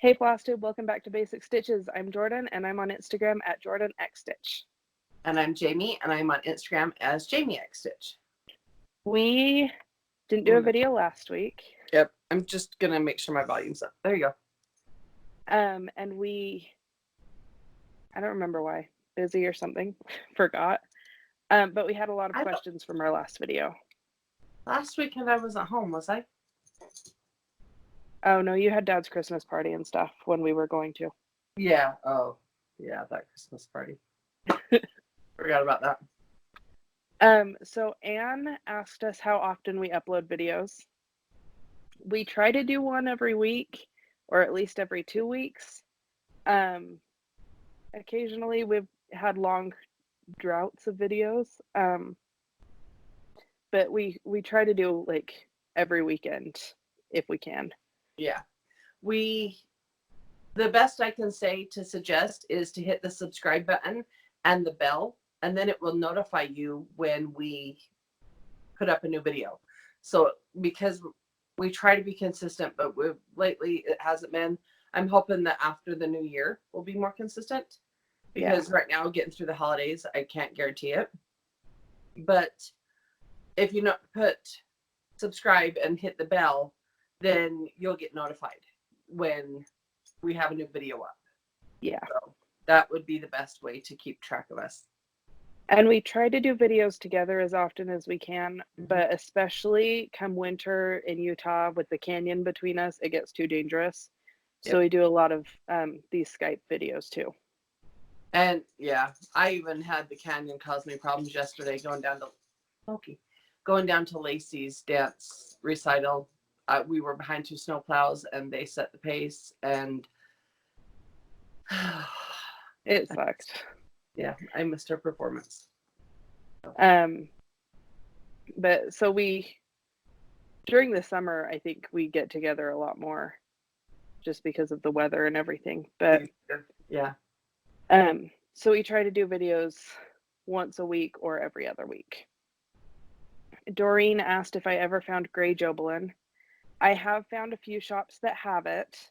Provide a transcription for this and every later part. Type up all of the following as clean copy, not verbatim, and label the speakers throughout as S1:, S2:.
S1: Hey Flosstube, welcome back to Basic Stitches. I'm Jorden and I'm on Instagram at JordanXStitch.
S2: And I'm Jami and I'm on Instagram as JamiXStitch.
S1: We didn't do a video last week.
S2: Yep, I'm just gonna make sure my volume's up. There you go.
S1: And I don't remember why, busy or something, forgot. But we had a lot of questions from our last video.
S2: Last weekend I was at home, was I?
S1: Oh no, you had Dad's Christmas party and stuff when we were going to.
S2: Yeah. Oh, yeah, that Christmas party. Forgot about that.
S1: So Anne asked us how often we upload videos. We try to do one every week, or at least every 2 weeks. Occasionally we've had long droughts of videos. But we try to do like every weekend if we can.
S2: Yeah. The best I can say to suggest is to hit the subscribe button and the bell, and then it will notify you when we put up a new video. So because we try to be consistent, but lately it hasn't been. I'm hoping that after the new year we'll be more consistent, because right now getting through the holidays, I can't guarantee it. But if you not put subscribe and hit the bell, then you'll get notified when we have a new video up.
S1: Yeah.
S2: So that would be the best way to keep track of us.
S1: And we try to do videos together as often as we can, but especially come winter in Utah with the canyon between us, it gets too dangerous. So we do a lot of these Skype videos too.
S2: And yeah, I even had the canyon cause me problems yesterday going down to Lacey's dance recital. We were behind 2 snowplows and they set the pace, and
S1: it sucked.
S2: Yeah, I missed her performance.
S1: But so during the summer, I think we get together a lot more just because of the weather and everything. But
S2: yeah.
S1: So we try to do videos once a week or every other week. Doreen asked if I ever found gray Jobelin. I have found a few shops that have it.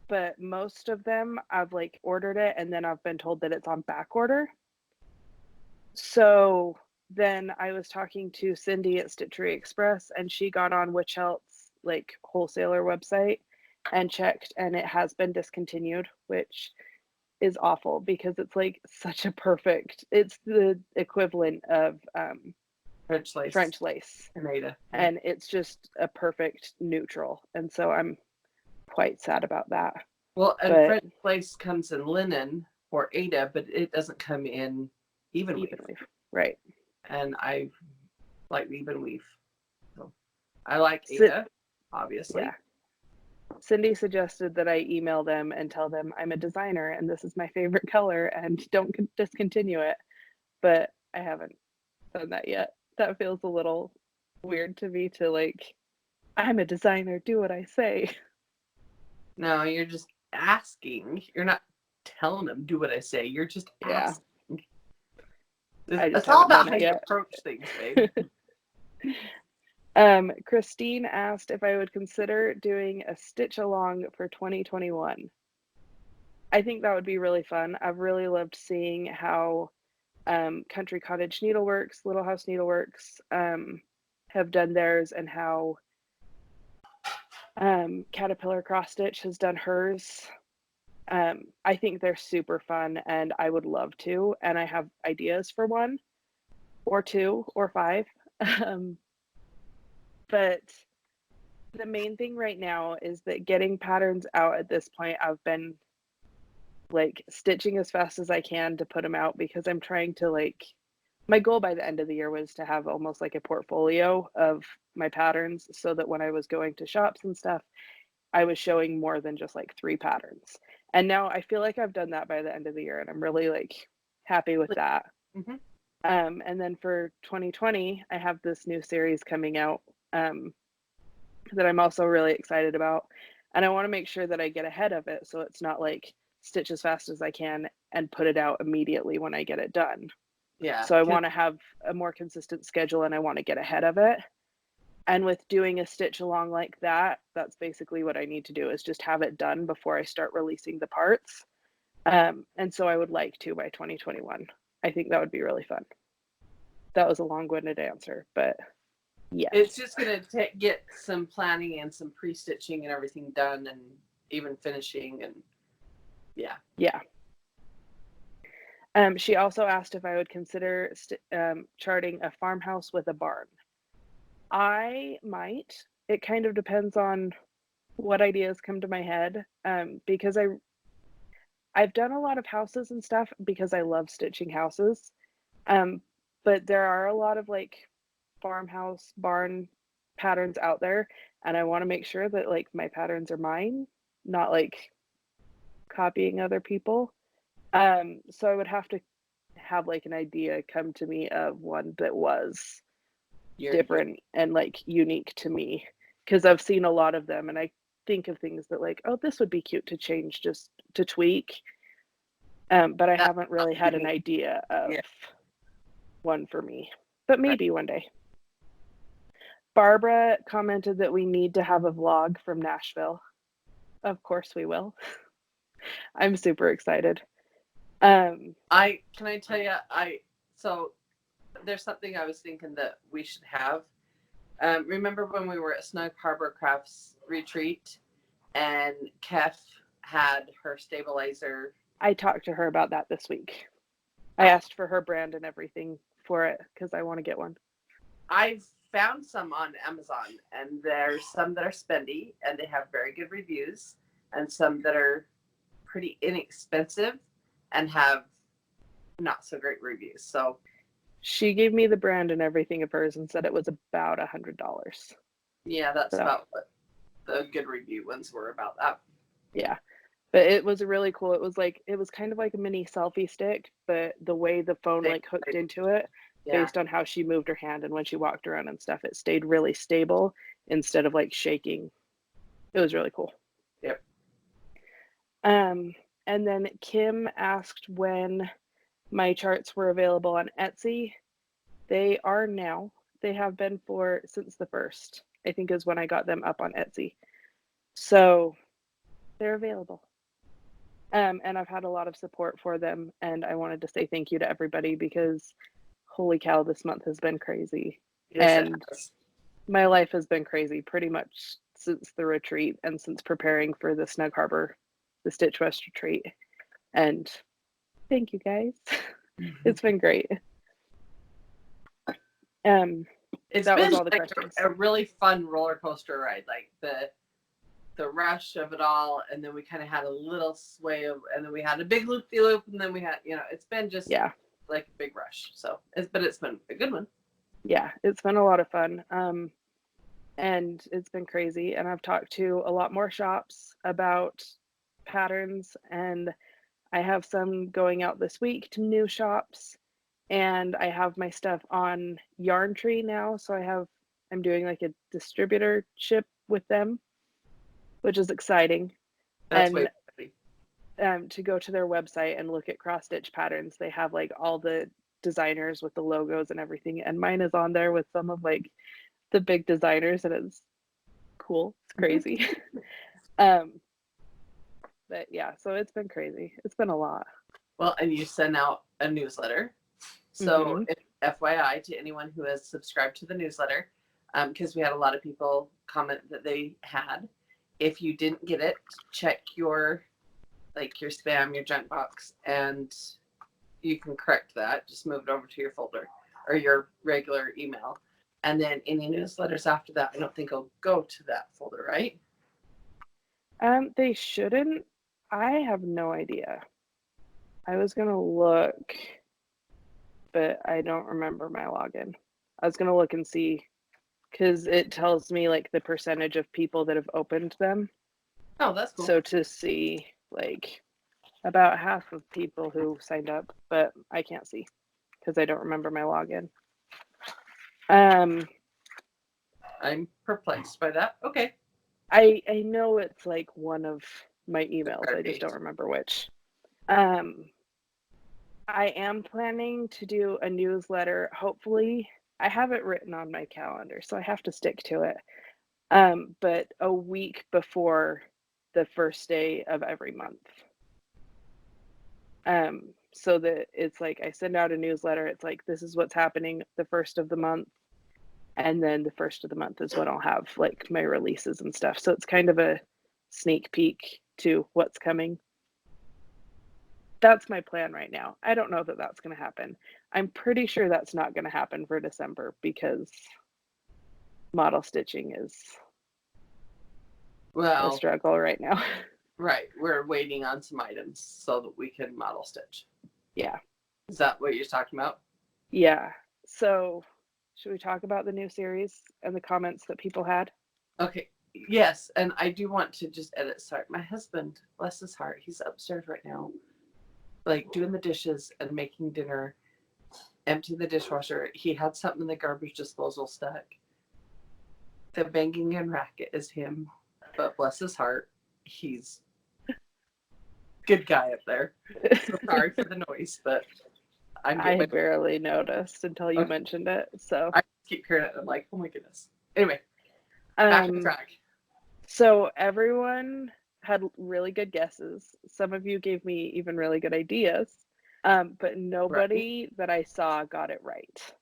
S1: But most of them I've like ordered it and then I've been told that it's on back order. So then I was talking to Cindy at Stitchery Express, and she got on Witch Helt's like wholesaler website and checked, and it has been discontinued, which is awful because it's like such a perfect, it's the equivalent of French lace. And it's just a perfect neutral. And so I'm quite sad about that.
S2: Well, and French lace comes in linen or Ada, but it doesn't come in even weave.
S1: Right.
S2: And I like even weave. So I like Ada, obviously.
S1: Yeah. Cindy suggested that I email them and tell them I'm a designer and this is my favorite color and don't discontinue it. But I haven't done that yet. That feels a little weird to me to like, I'm a designer, do what I say.
S2: No, you're just asking. You're not telling them do what I say. You're just asking. It's all about how you approach things, babe.
S1: Christine asked if I would consider doing a stitch along for 2021. I think that would be really fun. I've really loved seeing how Country Cottage Needleworks, Little House Needleworks have done theirs, and how Caterpillar Cross Stitch has done hers. I think they're super fun and I would love to, and I have ideas for 1 or 2 or 5. But the main thing right now is that getting patterns out at this point, I've been like stitching as fast as I can to put them out, because I'm trying to like, my goal by the end of the year was to have almost like a portfolio of my patterns, so that when I was going to shops and stuff, I was showing more than just like 3 patterns. And now I feel like I've done that by the end of the year, and I'm really like happy with that.
S2: Mm-hmm.
S1: And then for 2020, I have this new series coming out that I'm also really excited about. And I want to make sure that I get ahead of it, so it's not like stitch as fast as I can and put it out immediately when I get it done.
S2: Yeah.
S1: So I want to have a more consistent schedule and I want to get ahead of it. And with doing a stitch along like that, that's basically what I need to do, is just have it done before I start releasing the parts. And so I would like to by 2021. I think that would be really fun. That was a long-winded answer, but yeah.
S2: It's just going to get some planning and some pre-stitching and everything done, and even finishing, and yeah.
S1: Yeah. She also asked if I would consider charting a farmhouse with a barn. I might. It kind of depends on what ideas come to my head, because I've done a lot of houses and stuff because I love stitching houses. But there are a lot of like farmhouse barn patterns out there, and I want to make sure that like my patterns are mine, not like copying other people. So I would have to have like an idea come to me of one that was different and like unique to me, because I've seen a lot of them and I think of things that like, oh, this would be cute to change, just to tweak. But I haven't really had an idea of one for me, but maybe one day. Barbara commented that we need to have a vlog from Nashville. Of course we will. I'm super excited.
S2: Can I tell you, so there's something I was thinking that we should have. Remember when we were at Snug Harbor Crafts retreat and Kef had her stabilizer?
S1: I talked to her about that this week. I asked for her brand and everything for it because I want to get one.
S2: I've found some on Amazon, and there's some that are spendy and they have very good reviews, and some that are pretty inexpensive and have not so great reviews. So
S1: she gave me the brand and everything of hers and said it was about $100.
S2: Yeah, that's about what the good review ones were about that.
S1: Yeah. But it was really cool. It was kind of like a mini selfie stick, but the way the phone like hooked into it, based on how she moved her hand and when she walked around and stuff, it stayed really stable instead of like shaking. It was really cool.
S2: Yep.
S1: And then Kim asked when my charts were available on Etsy. They are now. They have been since the 1st, I think, is when I got them up on Etsy. So they're available. And I've had a lot of support for them, and I wanted to say thank you to everybody because holy cow, this month has been crazy.
S2: Yes,
S1: and my life has been crazy pretty much since the retreat and since preparing for the Snug Harbor, the Stitch West retreat. And thank you guys. It's been great.
S2: It's
S1: that
S2: been
S1: was all the
S2: like
S1: questions.
S2: a really fun roller coaster ride, like the rush of it all, and then we kind of had a little sway of, and then we had a big loop-de-loop, and then we had, it's been just like a big rush. So but it's been a good one.
S1: Yeah, it's been a lot of fun. And it's been crazy. And I've talked to a lot more shops about patterns, and I have some going out this week to new shops, and I have my stuff on Yarn Tree now. So I'm doing like a distributorship with them, which is exciting.
S2: That's
S1: and
S2: way
S1: to go to their website and look at cross stitch patterns, they have like all the designers with the logos and everything, and mine is on there with some of like the big designers, and it's cool. It's crazy. But yeah, so it's been crazy. It's been a lot.
S2: Well, and you send out a newsletter. So FYI to anyone who has subscribed to the newsletter, because we had a lot of people comment that they had. If you didn't get it, check your spam, your junk box, and you can correct that. Just move it over to your folder or your regular email. And then any newsletters after that, I don't think will go to that folder, right?
S1: They shouldn't. I have no idea. I was gonna look, but I don't remember my login. I was gonna look and see, because it tells me like the percentage of people that have opened them.
S2: Oh, that's cool.
S1: So to see like about half of people who signed up, but I can't see because I don't remember my login.
S2: I'm perplexed by that. Okay.
S1: I know it's like one of my emails. I just don't remember which. I am planning to do a newsletter, hopefully I have it written on my calendar, so I have to stick to it. But a week before the first day of every month. So that it's like I send out a newsletter. It's like, this is what's happening the first of the month. And then the first of the month is when I'll have like my releases and stuff. So it's kind of a sneak peek to what's coming. That's my plan right now. I don't know that that's going to happen. I'm pretty sure that's not going to happen for December because model stitching is a struggle right now.
S2: Right. We're waiting on some items so that we can model stitch.
S1: Yeah.
S2: Is that what you're talking about?
S1: Yeah. So should we talk about the new series and the comments that people had?
S2: Okay. Yes. And I do want to just edit. Sorry. My husband, bless his heart, he's upstairs right now, like doing the dishes and making dinner, emptying the dishwasher. He had something in the garbage disposal stuck. The banging and racket is him, but bless his heart, he's a good guy up there. So sorry for the noise, but
S1: I barely noticed until you mentioned it. So
S2: I keep hearing it. I'm like, oh my goodness. Anyway, back on track.
S1: So everyone had really good guesses. Some of you gave me even really good ideas, but nobody that I saw got it right.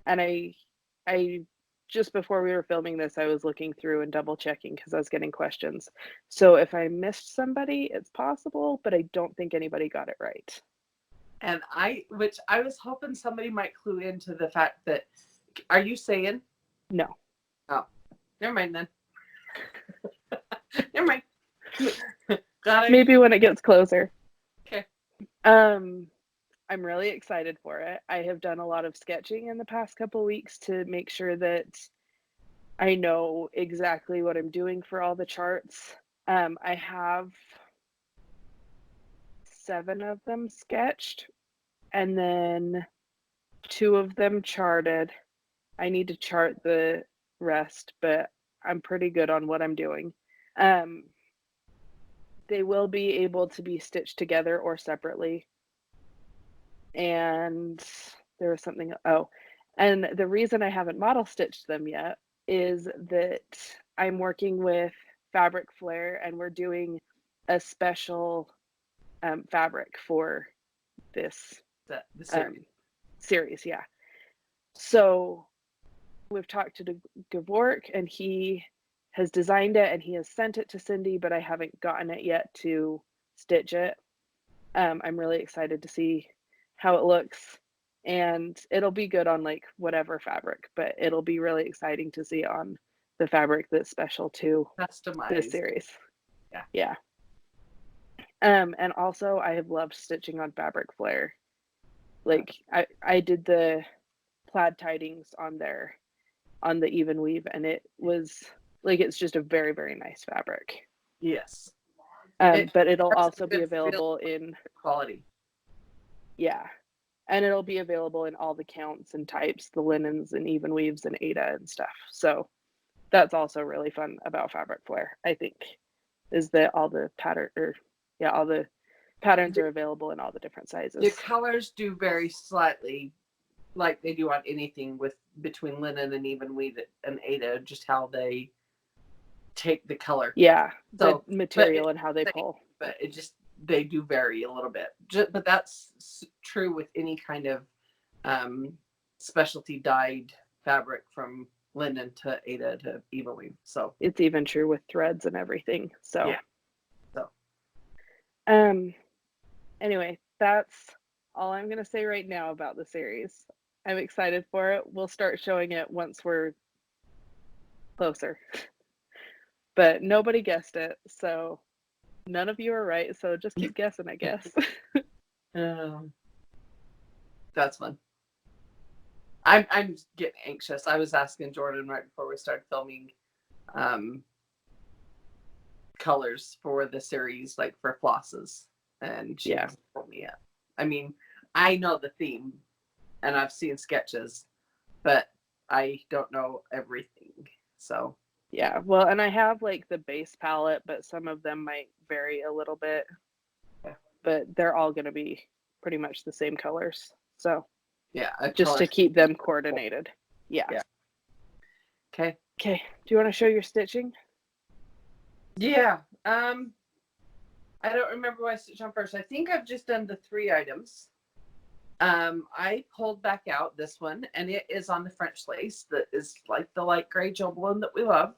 S1: And I just before we were filming this, I was looking through and double checking because I was getting questions. So if I missed somebody, it's possible, but I don't think anybody got it right.
S2: And I was hoping somebody might clue into the fact that, are you saying?
S1: No.
S2: Oh, never mind then. Never mind.
S1: Maybe when it gets closer.
S2: Okay.
S1: I'm really excited for it. I have done a lot of sketching in the past couple weeks to make sure that I know exactly what I'm doing for all the charts. I have 7 of them sketched and then 2 of them charted. I need to chart the rest, but I'm pretty good on what I'm doing. They will be able to be stitched together or separately. And there was something, and the reason I haven't model stitched them yet is that I'm working with Fabric Flair and we're doing a special fabric for this series. Yeah. So we've talked to Gavork and he has designed it and he has sent it to Cindy, but I haven't gotten it yet to stitch it. I'm really excited to see how it looks, and it'll be good on like whatever fabric, but it'll be really exciting to see on the fabric that's special to this series. Yeah. And also I have loved stitching on Fabric Flair. Like I did the plaid tidings on the even weave, and it was like, it's just a very, very nice fabric.
S2: Yes.
S1: But it'll also be available in
S2: quality.
S1: Yeah. And it'll be available in all the counts and types, the linens and even weaves and Ada and stuff. So that's also really fun about Fabric Flair, I think, is that all the all the patterns are available in all the different sizes.
S2: The colors do vary slightly, like they do on anything with between linen and even weave and Ada, just how they take the color.
S1: Yeah, so, the material and how they pull.
S2: But it just, they do vary a little bit. But that's true with any kind of specialty dyed fabric, from linen to Ada to even weave. So
S1: it's even true with threads and everything. So
S2: yeah. So
S1: anyway, that's all I'm gonna say right now about the series. I'm excited for it. We'll start showing it once we're closer. But nobody guessed it, so none of you are right. So just keep guessing, I guess.
S2: That's fun. I'm getting anxious. I was asking Jorden right before we started filming colors for the series, like for flosses, and she hasn't told me yet. I mean, I know the theme and I've seen sketches, but I don't know everything. So
S1: yeah, well, and I have like the base palette, but some of them might vary a little bit. Yeah. But they're all going to be pretty much the same colors. So
S2: Yeah.
S1: Just to keep them coordinated. Yeah.
S2: Okay.
S1: Okay. Do you want to show your stitching?
S2: Yeah. I don't remember what I stitched on first. I think I've just done the 3 items. I pulled back out this one, and it is on the French lace that is like the light gray gel balloon that we love.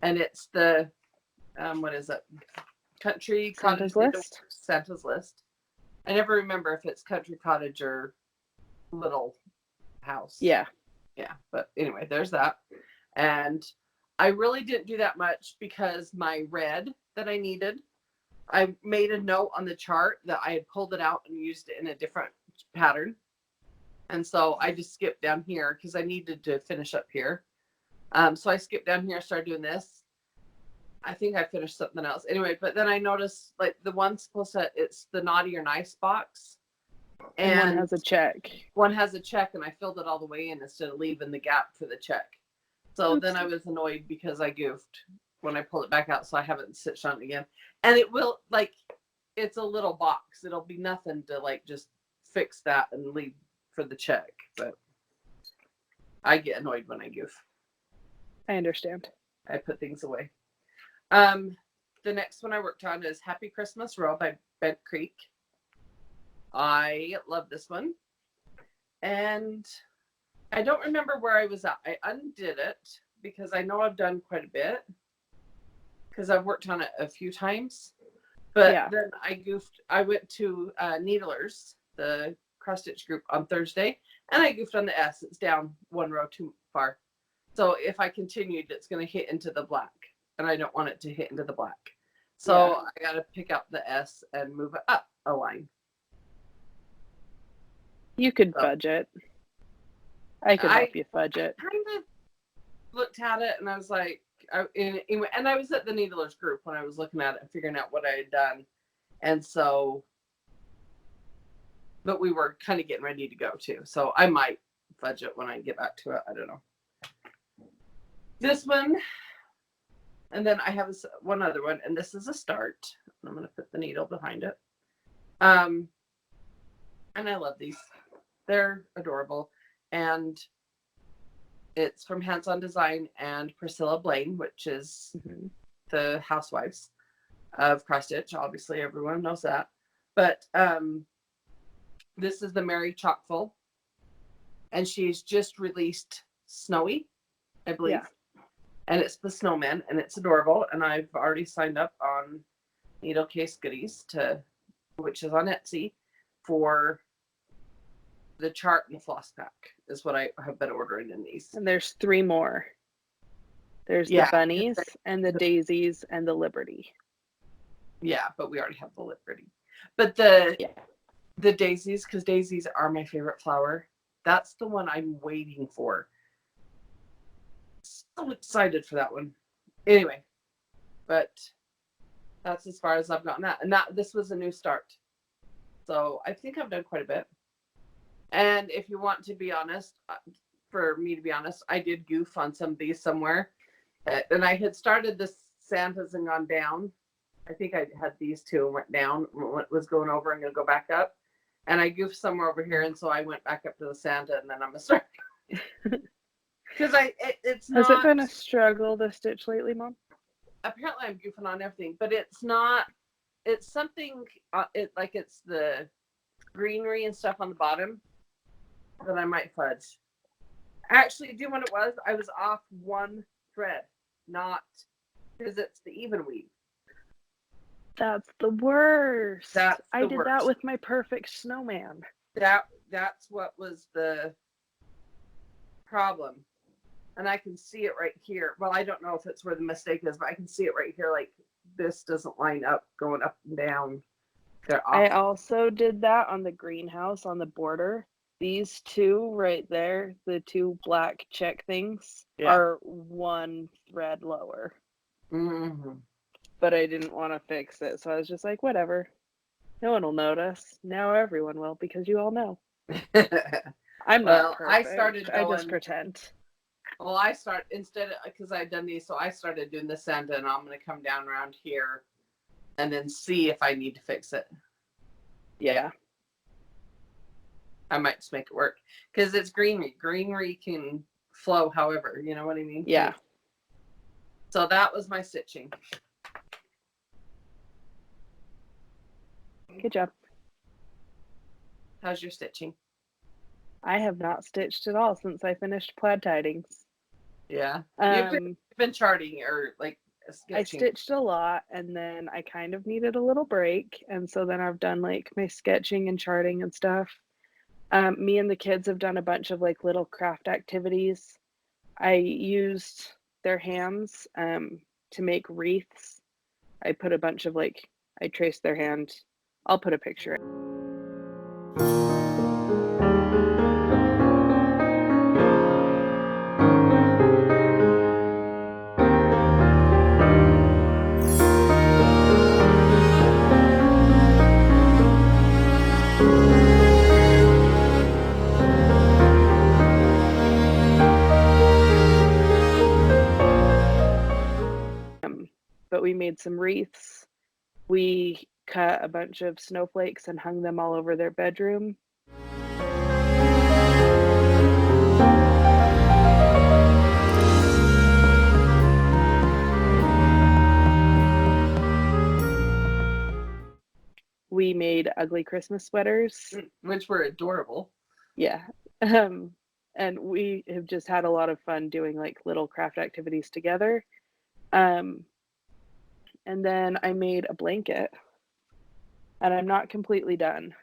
S2: And it's the, what is it? Country
S1: Santa's
S2: Cottage.
S1: List?
S2: Santa's List. I never remember if it's Country Cottage or Little House.
S1: Yeah.
S2: Yeah. But anyway, there's that. And I really didn't do that much because my red that I needed, I made a note on the chart that I had pulled it out and used it in a different pattern. And so I just skipped down here because I needed to finish up here. So I skipped down here, started doing this. I think I finished something else. Anyway, but then I noticed like the one supposed to, it's the naughty or nice box.
S1: And one has a check.
S2: One has a check, and I filled it all the way in instead of leaving the gap for the check. So then I was annoyed because I goofed when I pulled it back out, so I haven't stitched on it again. And it will, like, it's a little box. It'll be nothing to, like, just fix that and leave for the check. But I get annoyed when I goof.
S1: I understand.
S2: I put things away. The next one I worked on is Happy Christmas Row by Bent Creek. I love this one. And I don't remember where I was at. I undid it because I know I've done quite a bit because I've worked on it a few times. But then I goofed. I went to Needlers, the cross stitch group, on Thursday, and I goofed on the S. It's down 1 row too far. So if I continued, it's going to hit into the black, and I don't want it to hit into the black. So I got to pick up the S and move it up a line.
S1: You could fudge it. I could help you fudge it.
S2: I kind of looked at it and I was like, and I was at the Needlers group when I was looking at it and figuring out what I had done. And so, but we were kind of getting ready to go too. So I might fudge it when I get back to it. I don't know. This one, and then I have one other one, and this is a start. I'm going to put the needle behind it. And I love these. They're adorable. And it's from Hands On Design and Priscilla Blaine, which is the housewives of cross stitch. Obviously, everyone knows that. But this is the Mary Chockfull, and she's just released Snowy, I believe. Yeah. And it's the snowman, and it's adorable. And I've already signed up on Needle Case Goodies, which is on Etsy, for the chart and the floss pack is what I have been ordering in these.
S1: And there's 3 more. There's the bunnies and the daisies and the Liberty.
S2: Yeah, but we already have the Liberty. But the daisies, because daisies are my favorite flower. That's the one I'm waiting for. So excited for that one. Anyway, but that's as far as I've gotten that. And this was a new start. So I think I've done quite a bit. And if you want to be honest, for me to be honest, I did goof on some of these somewhere. And I had started the Santas and gone down. I think I had these 2 and went down, was going over and going to go back up. And I goofed somewhere over here. And so I went back up to the Santa, and then I'm going to start. Because it's not.
S1: Has it been a struggle to stitch lately, Mom?
S2: Apparently I'm goofing on everything, but it's not. It's something, it's the greenery and stuff on the bottom that I might fudge. Actually, do you know what it was? I was off 1 thread, not because it's the even weave.
S1: That's the worst. I did
S2: worst.
S1: that with my perfect snowman.
S2: That's what was the problem. And I can see it right here. Well, I don't know if it's where the mistake is, but I can see it right here. Like, this doesn't line up going up and down.
S1: I also did that on the greenhouse on the border. These 2 right there, the 2 black check things, are 1 thread lower.
S2: Mm-hmm. But
S1: I didn't want to fix it, so I was just like, whatever. No one will notice. Now everyone will, because you all know. I'm not perfect. I just pretend.
S2: Well, instead of, because I'd done these, so I started doing the Santa, and I'm going to come down around here and then see if I need to fix it.
S1: Yeah.
S2: I might just make it work because it's greenery. Greenery can flow however, you know what I mean?
S1: Yeah.
S2: So that was my stitching.
S1: Good job.
S2: How's your stitching?
S1: I have not stitched at all since I finished plaid tidings.
S2: Yeah. You've been charting or like sketching.
S1: I stitched a lot and then I kind of needed a little break. And so then I've done like my sketching and charting and stuff. Me and the kids have done a bunch of like little craft activities. I used their hands to make wreaths. I put a bunch of like, I traced their hand. I'll put a picture. But we made some wreaths. We cut a bunch of snowflakes and hung them all over their bedroom. We made ugly Christmas sweaters,
S2: which were adorable.
S1: Yeah. And we have just had a lot of fun doing like little craft activities together. And then I made a blanket, and I'm not completely done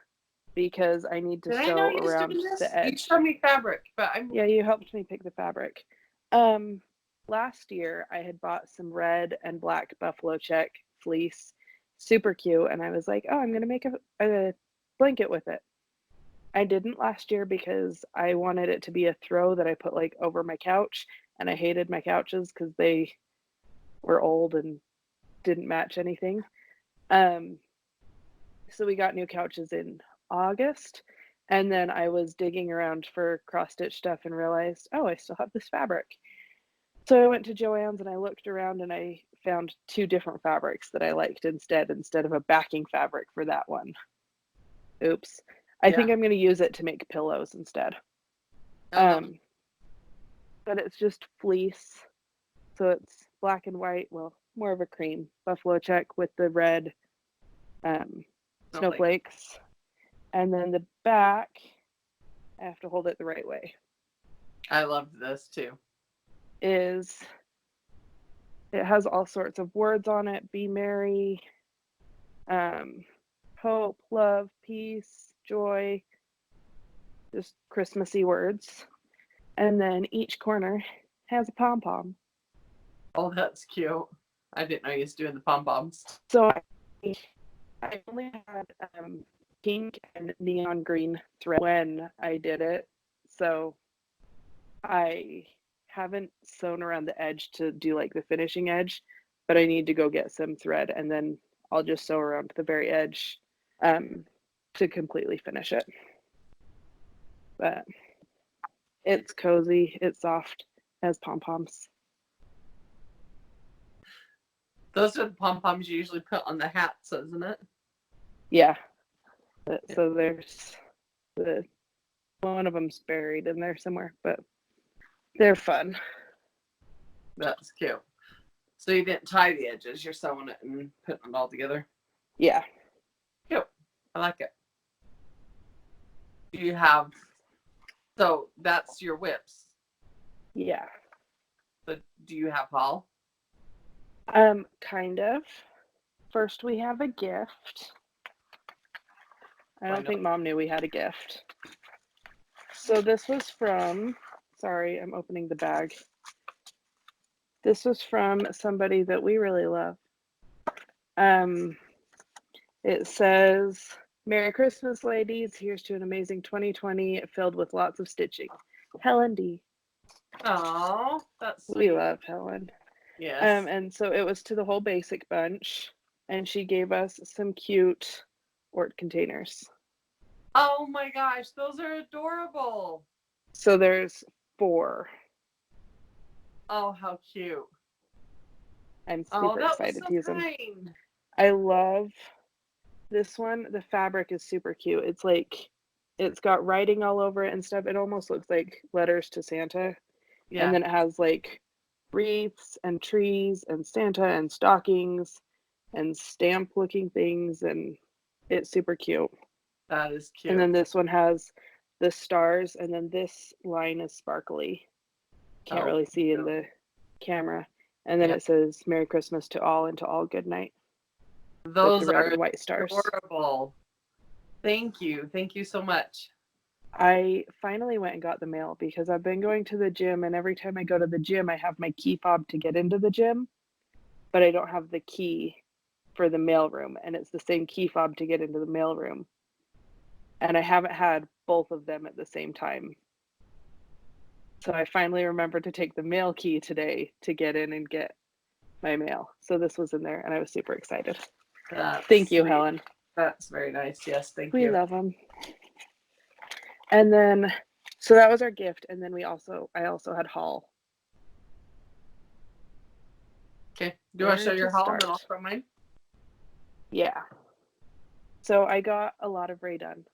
S1: because I need to sew around the edge.
S2: You showed me fabric, but
S1: Yeah, you helped me pick the fabric. Last year I had bought some red and black buffalo check fleece, super cute, and I was like, oh, I'm gonna make a blanket with it. I didn't last year because I wanted it to be a throw that I put like over my couch, and I hated my couches because they were old and didn't match anything. So we got new couches in August, and then I was digging around for cross-stitch stuff and realized, oh, I still have this fabric. So I went to Joann's and I looked around and I found 2 different fabrics that I liked instead of a backing fabric for that one. Oops. I think I'm going to use it to make pillows instead. But it's just fleece. So it's black and white, well, more of a cream buffalo check with the red snowflakes. And then the back, I have to hold it the right way.
S2: I loved this too.
S1: It has all sorts of words on it. Be merry, hope, love, peace, joy, just Christmassy words. And then each corner has a pom-pom.
S2: Oh, that's cute. I didn't know you was doing the pom-poms.
S1: So I only had pink and neon green thread when I did it. So I haven't sewn around the edge to do like the finishing edge, but I need to go get some thread and then I'll just sew around the very edge to completely finish it. But it's cozy, it's soft, has pom-poms.
S2: Those are the pom-poms you usually put on the hats, isn't it?
S1: Yeah. So there's one of them's buried in there somewhere, but they're fun.
S2: That's cute. So you didn't tie the edges, you're sewing it and putting it all together?
S1: Yeah.
S2: Cute. I like it. You have, so that's your whips?
S1: Yeah.
S2: But do you have haul?
S1: Kind of. First we have a gift. I don't think Mom knew we had a gift. So this was from, sorry, I'm opening the bag. This was from somebody that we really love. It says, Merry Christmas, ladies. Here's to an amazing 2020 filled with lots of stitching. Helen D.
S2: Oh, that's sweet.
S1: We love Helen.
S2: Yes.
S1: And so it was to the whole basic bunch, and she gave us some cute Ort containers.
S2: Oh my gosh, those are adorable.
S1: So there's 4.
S2: Oh, how cute.
S1: I'm super excited to use them.
S2: Kind.
S1: I love this one. The fabric is super cute. It's like it's got writing all over it and stuff. It almost looks like letters to Santa.
S2: Yeah.
S1: And then it has like wreaths and trees and Santa and stockings and stamp looking things, and it's super cute.
S2: That is cute.
S1: And then this one has the stars, and then this line is sparkly. Can't really see in the camera. And then it says Merry Christmas to all, and to all good night.
S2: Those
S1: red
S2: are
S1: and white stars.
S2: adorable. Thank you. Thank you so much.
S1: I finally went and got the mail because I've been going to the gym, and every time I go to the gym, I have my key fob to get into the gym, but I don't have the key for the mailroom, and it's the same key fob to get into the mailroom. And I haven't had both of them at the same time. So I finally remembered to take the mail key today to get in and get my mail. So this was in there, and I was super excited. Thank you, Helen.
S2: That's very nice. Yes, thank you.
S1: We love them. And then, so that was our gift, and then I also had haul.
S2: Okay. Do you want to show your haul and then I'll show mine?
S1: Yeah. So I got a lot of Ray done.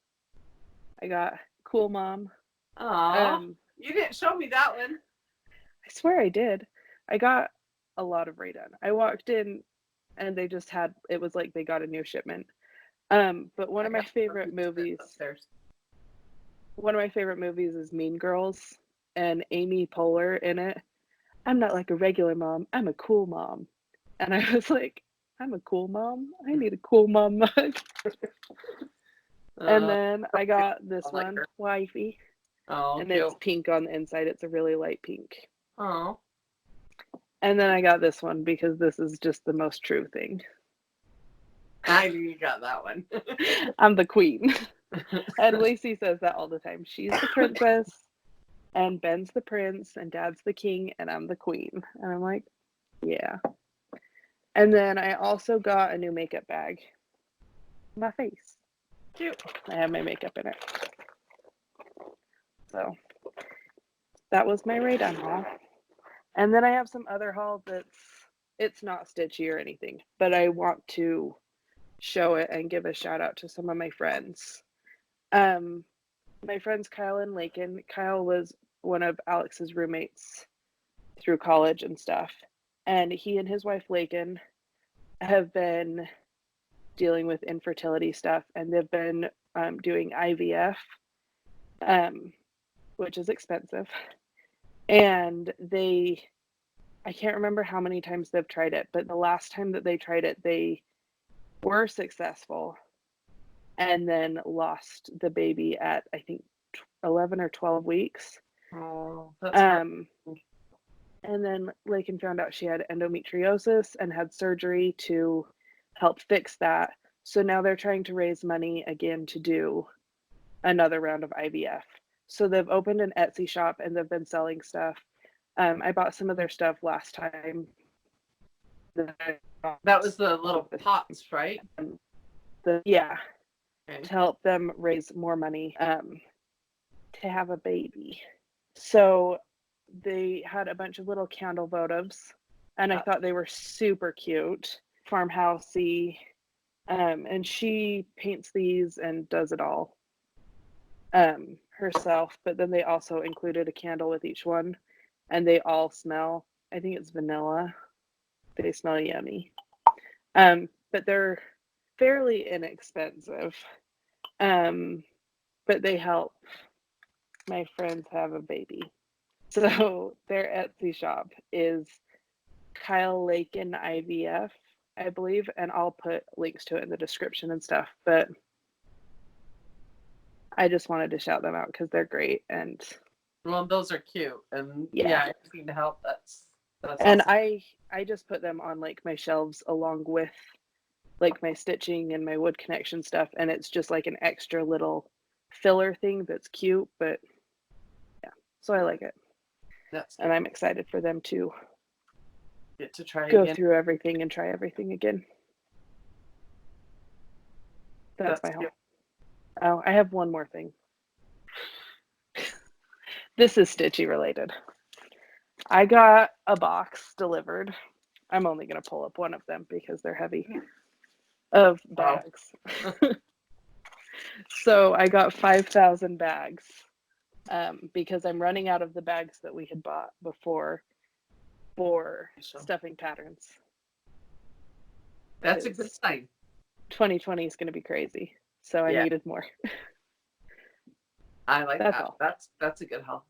S1: I got Cool Mom.
S2: Aww. You didn't show me that one.
S1: I swear I did. I got a lot of Ray done. I walked in and they just had, it was like they got a new shipment. But one of my favorite movies is Mean Girls, and Amy Poehler in it. I'm not like a regular mom. I'm a cool mom. And I was like, I'm a cool mom. I need a cool mom mug. And then I got this one, Wifey.
S2: Oh,
S1: and
S2: cute.
S1: It's pink on the inside. It's a really light pink.
S2: Oh.
S1: And then I got this one because this is just the most true thing.
S2: I knew you got that one.
S1: I'm the queen. And Lacey says that all the time. She's the princess, and Ben's the prince, and Dad's the king, and I'm the queen. And I'm like, yeah. And then I also got a new makeup bag. My face.
S2: Cute.
S1: I have my makeup in it. So that was my Ray Dun haul. And then I have some other haul it's not stitchy or anything, but I want to show it and give a shout out to some of my friends. My friends Kyle and Laken. Kyle was one of Alex's roommates through college and stuff, and he and his wife Laken have been dealing with infertility stuff, and they've been doing IVF, which is expensive. And I can't remember how many times they've tried it, but the last time that they tried it, they were successful and then lost the baby at, I think, 11 or 12 weeks.
S2: Oh, that's hard.
S1: And then Laken found out she had endometriosis and had surgery to help fix that. So now they're trying to raise money again to do another round of IVF. So they've opened an Etsy shop and they've been selling stuff. I bought some of their stuff last time.
S2: That was the little pots, right?
S1: Yeah.
S2: Okay.
S1: To help them raise more money to have a baby. So they had a bunch of little candle votives, and I thought they were super cute, farmhousey, and she paints these and does it all herself. But then they also included a candle with each one, and they all smell, I think it's vanilla. They smell yummy. But they're fairly inexpensive. But they help my friends have a baby. So their Etsy shop is Kyle Laken IVF, I believe, and I'll put links to it in the description and stuff. But I just wanted to shout them out because they're great. And
S2: well, those are cute, and yeah, anything to help. That's
S1: and
S2: awesome.
S1: I just put them on like my shelves along with like my stitching and my wood connection stuff, and it's just like an extra little filler thing that's cute. But yeah, so I like it. And I'm excited for them to
S2: get to try
S1: go through everything and try everything again. That's my haul. Oh, I have one more thing. This is stitchy related. I got a box delivered. I'm only going to pull up one of them because they're heavy. Of bags. So I got 5,000 bags because I'm running out of the bags that we had bought before for stuffing patterns.
S2: That's a good sign.
S1: 2020 is going to be crazy, so I needed more.
S2: I like
S1: That's
S2: that.
S1: all.
S2: That's a good haul.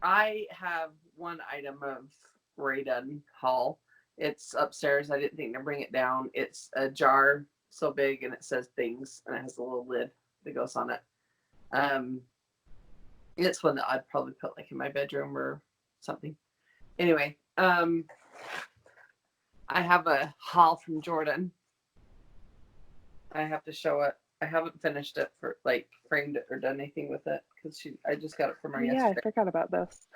S2: I have one item of Raiden haul. It's upstairs. I didn't think to bring it down. It's a jar so big and it says things and it has a little lid that goes on it. It's one that I'd probably put like in my bedroom or something. Anyway, I have a haul from Jorden. I have to show it. I haven't finished it for like framed it or done anything with it because I just got it from her yesterday.
S1: Yeah, I forgot about this.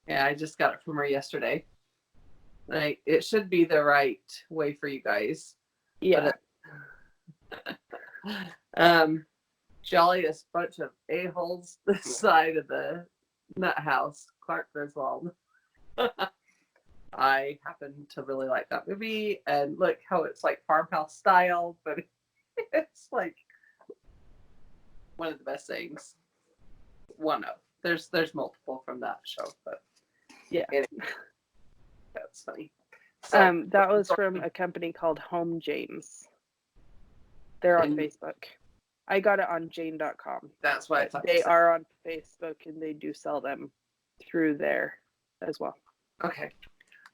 S2: Yeah, I just got it from her yesterday. Like it should be the right way for you guys.
S1: Yeah.
S2: Jolliest bunch of a-holes this side of the nut house, Clark Griswold. I happen to really like that movie, and look how it's like farmhouse style, but it's like one of the best things. One of there's multiple from that show, but
S1: yeah,
S2: that's funny. So,
S1: that was from a company called Home James. They're on Facebook. I got it on Jane.com.
S2: That's why I thought
S1: they are on Facebook, and they do sell them through there as well.
S2: Okay.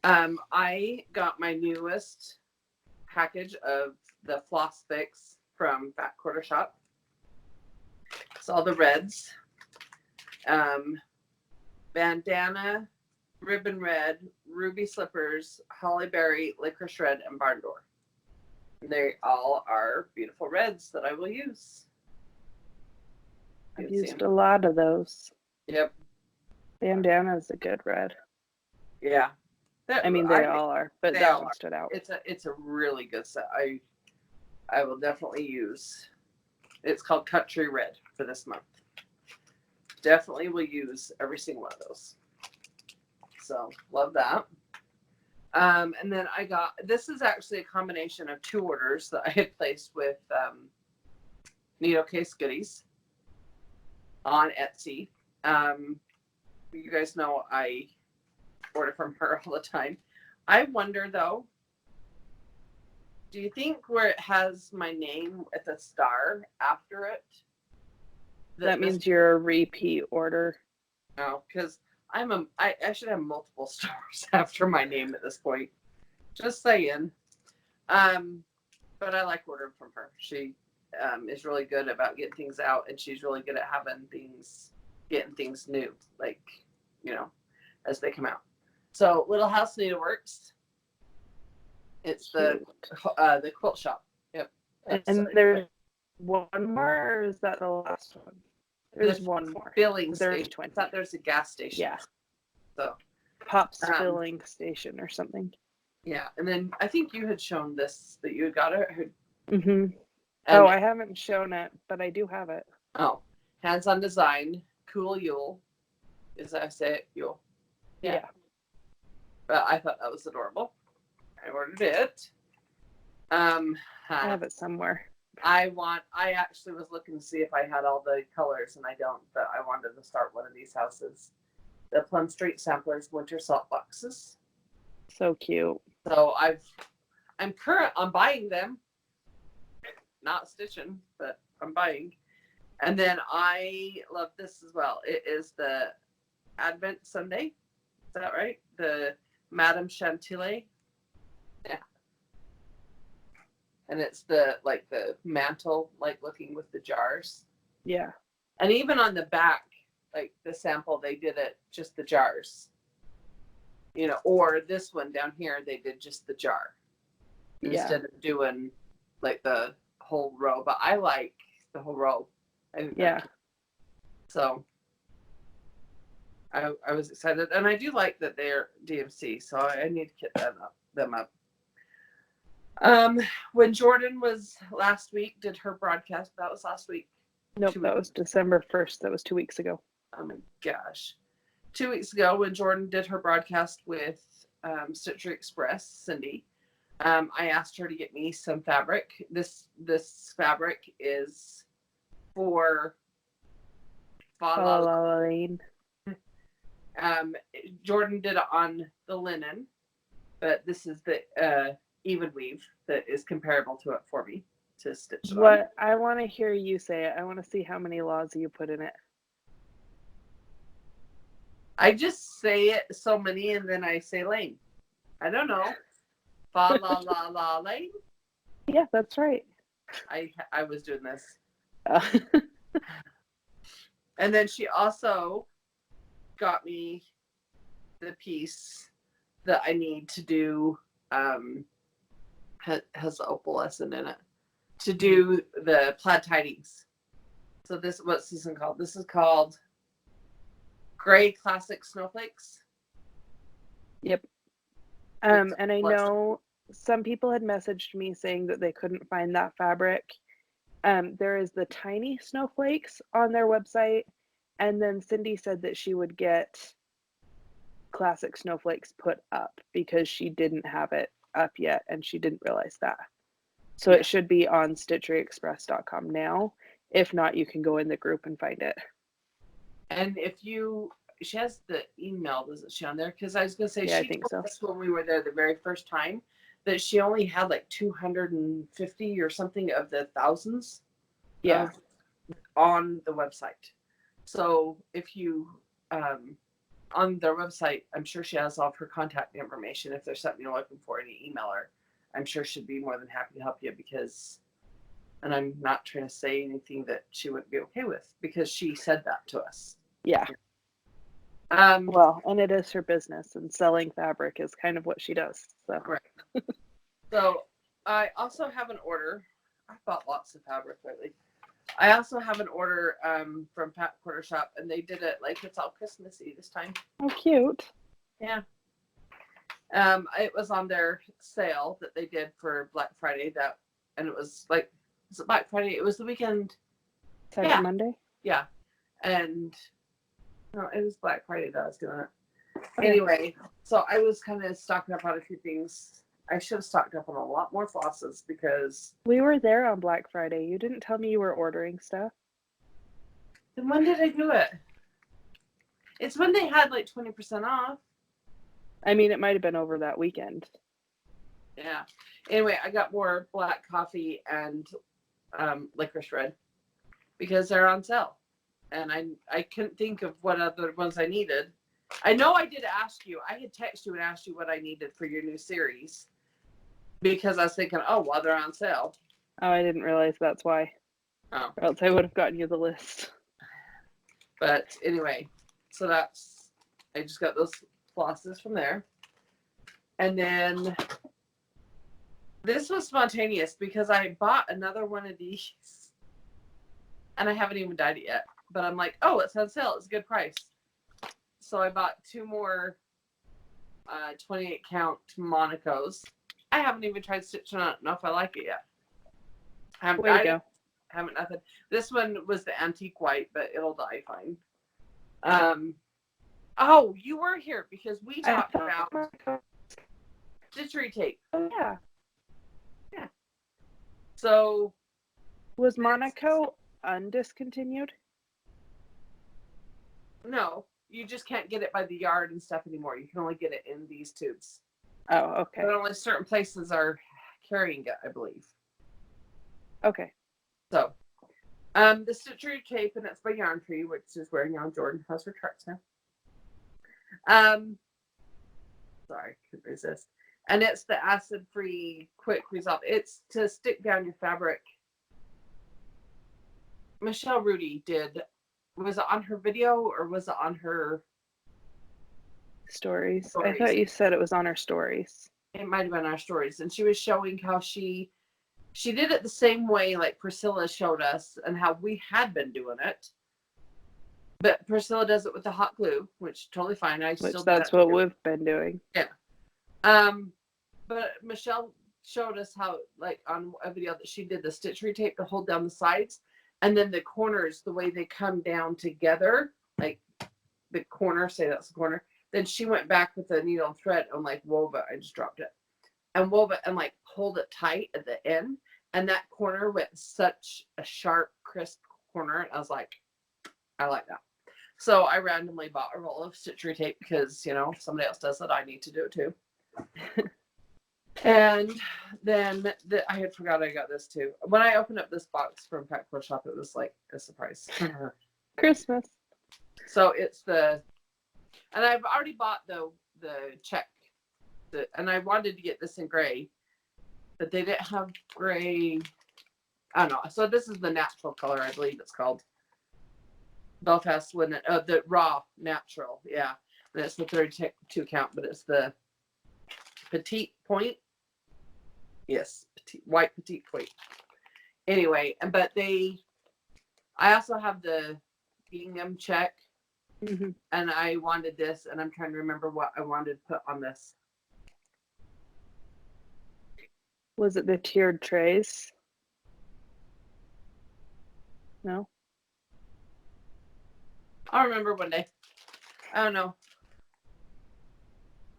S2: I got my newest package of the floss fix from Fat Quarter Shop. It's all the reds. Bandana, ribbon red, ruby slippers, holly berry, licorice red, and barn door. They all are beautiful reds that I will use.
S1: I've used a lot of those.
S2: Yep.
S1: Bandana is a good red.
S2: Yeah.
S1: I mean, they all are, but that one stood out.
S2: It's a really good set. I will definitely use. It's called Country Red for this month. Definitely will use every single one of those. So love that. And then I got, this is actually a combination of two orders that I had placed with Needle Case Goodies on Etsy. You guys know I order from her all the time. I wonder though, do you think where it has my name with a star after it?
S1: That means you're a repeat order.
S2: No, because I should have multiple stars after my name at this point. Just saying. But I like ordering from her. She is really good about getting things out, and she's really good at getting things new, like, as they come out. So Little House Needleworks. It's the quilt shop. Yep.
S1: And there's one more, or is that the last one? There's one more.
S2: Filling
S1: there's
S2: station. I thought there's a gas station.
S1: Yeah.
S2: So
S1: Pop's filling station or something.
S2: Yeah, and then I think you had shown this that you had got it.
S1: Mm-hmm. Oh, I haven't shown it, but I do have it.
S2: Oh, hands-on design, cool Yule. Is that I say it? Yule.
S1: Yeah.
S2: But I thought that was adorable. I ordered it.
S1: I have it somewhere.
S2: I actually was looking to see if I had all the colors, and I don't, but I wanted to start one of these houses. The Plum Street Samplers Winter Salt Boxes.
S1: So cute.
S2: So I'm current on buying them. Not stitching, but I'm buying. And then I love this as well. It is the Advent Sunday. Is that right? The Madame Chantilly. Yeah. And it's the mantle looking with the jars.
S1: Yeah.
S2: And even on the back, like the sample, they did it just the jars. Or this one down here, they did just the jar. Instead of doing like the whole row. But I like the whole row. So I was excited. And I do like that they're DMC, so I need to get them up. When Jorden was last week, did her broadcast, that was last week.
S1: Nope, that was December 1st. That was 2 weeks ago.
S2: Oh my gosh. 2 weeks ago when Jorden did her broadcast with Stitchery Express, Cindy, I asked her to get me some fabric. This fabric is for
S1: Lane.
S2: Jorden did it on the linen, but this is the even weave that is comparable to it for me to stitch it on.
S1: I want to hear you say it. I want to see how many laws you put in it.
S2: I just say it so many, and then I say lane. I don't know. Fa la la la lane.
S1: Yeah, that's right.
S2: I was doing this.
S1: Uh,
S2: And then she also got me the piece that I need to do. Has the opalescent in it to do the plaid tidings. So what's this one called? This is called Gray Classic Snowflakes.
S1: Yep. And I know some people had messaged me saying that they couldn't find that fabric. There is the tiny snowflakes on their website, and then Cindy said that she would get classic snowflakes put up because she didn't have it up yet, and she didn't realize that. So it should be on stitcheryexpress.com now. If not, you can go in the group and find it.
S2: And she has the email, isn't she, on there? Because I was going to say,
S1: I think so.
S2: Us when we were there the very first time that she only had like 250 or something of the thousands on the website. So if you, on their website, I'm sure she has all of her contact information. If there's something you're looking for, any email her. I'm sure she'd be more than happy to help you and I'm not trying to say anything that she wouldn't be okay with because she said that to us.
S1: Yeah. Well, and it is her business, and selling fabric is kind of what she does. So.
S2: Right. So I also have an order. I bought lots of fabric lately. I also have an order from Pat Quarter Shop, and they did it like it's all Christmassy this time.
S1: Oh, cute.
S2: Yeah. It was on their sale that they did for Black Friday. And it was like, was it Black Friday? It was the weekend.
S1: Cyber Monday?
S2: Yeah. And no, it was Black Friday that I was doing it. Okay. Anyway, so I was kind of stocking up on a few things. I should have stocked up on a lot more flosses because
S1: we were there on Black Friday. You didn't tell me you were ordering stuff.
S2: Then when did I do it? It's when they had like 20% off.
S1: I mean, it might have been over that weekend.
S2: Yeah. Anyway, I got more black coffee and licorice red because they're on sale. And I couldn't think of what other ones I needed. I know I did ask you. I had texted you and asked you what I needed for your new series because I was thinking, oh, well, they're on sale.
S1: Oh, I didn't realize that's why.
S2: Oh.
S1: Or else I would have gotten you the list.
S2: But anyway, so I just got those flosses from there. And then this was spontaneous because I bought another one of these and I haven't even dyed it yet. But I'm like, oh, it's on sale. It's a good price. So I bought 2 more 28 count Monacos. I haven't even tried stitching on it. Know if I like it yet. I haven't dyed it. Haven't nothing. This one was the antique white, but it'll dye fine. Oh, you were here because we talked about stitchery tape.
S1: Oh, yeah.
S2: Yeah. So
S1: was Monaco undiscontinued?
S2: No, you just can't get it by the yard and stuff anymore. You can only get it in these tubes.
S1: Oh, okay.
S2: But only certain places are carrying it, I believe.
S1: Okay.
S2: So, the stitchery tape, and it's by Yarn Tree, which is where Jorden has her charts now. Sorry, couldn't resist. And it's the acid-free quick resolve. It's to stick down your fabric. Michelle Rudy did. Was it on her video or was it on her
S1: stories? I thought you said it was on her stories.
S2: It might have been our stories. And she was showing how she did it the same way like Priscilla showed us and how we had been doing it. But Priscilla does it with the hot glue, which totally fine.
S1: That's what we've been doing.
S2: Yeah. But Michelle showed us how, like on a video that she did the stitchery tape to hold down the sides, and then the corners, the way they come down together, like the corner, say that's the corner. Then she went back with the needle and thread and like wove it. I just dropped it. and wove it and like hold it tight at the end. And that corner went such a sharp, crisp corner. And I was like, I like that. So I randomly bought a roll of stitchery tape because, if somebody else does it, I need to do it too. And then I had forgot I got this too. When I opened up this box from Pack4 Shop, it was like a surprise.
S1: Christmas.
S2: So it's and I've already bought the check, and I wanted to get this in gray, but they didn't have gray. I don't know. So this is the natural color, I believe it's called. Belfast linen, the raw natural, yeah. And it's the 32 count, but it's the petite point. Yes, white petite point. Anyway, but I also have the gingham check,
S1: Mm-hmm.
S2: and I wanted this, and I'm trying to remember what I wanted to put on this.
S1: Was it the tiered trays? No.
S2: I'll remember one day. I don't know.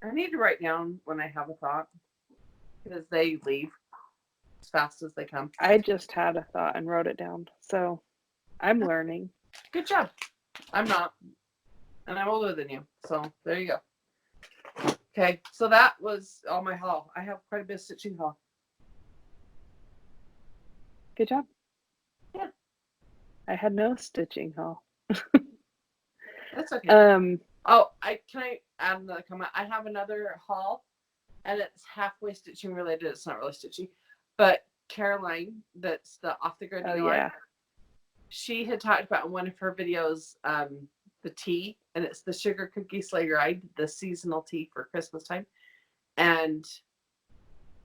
S2: I need to write down when I have a thought, because they leave as fast as they come.
S1: I just had a thought and wrote it down, so I'm learning.
S2: Good job. I'm not, and I'm older than you, so there you go. Okay, so that was all my haul. I have quite a bit of stitching haul.
S1: Good job.
S2: Yeah.
S1: I had no stitching haul.
S2: That's okay.
S1: Um,
S2: Can I add another comment? I have another haul, and it's halfway stitching related. It's not really stitching, but Caroline, that's the off the grid.
S1: yeah.
S2: She had talked about in one of her videos, the tea, and it's the sugar cookie sleigh ride, the seasonal tea for Christmas time, and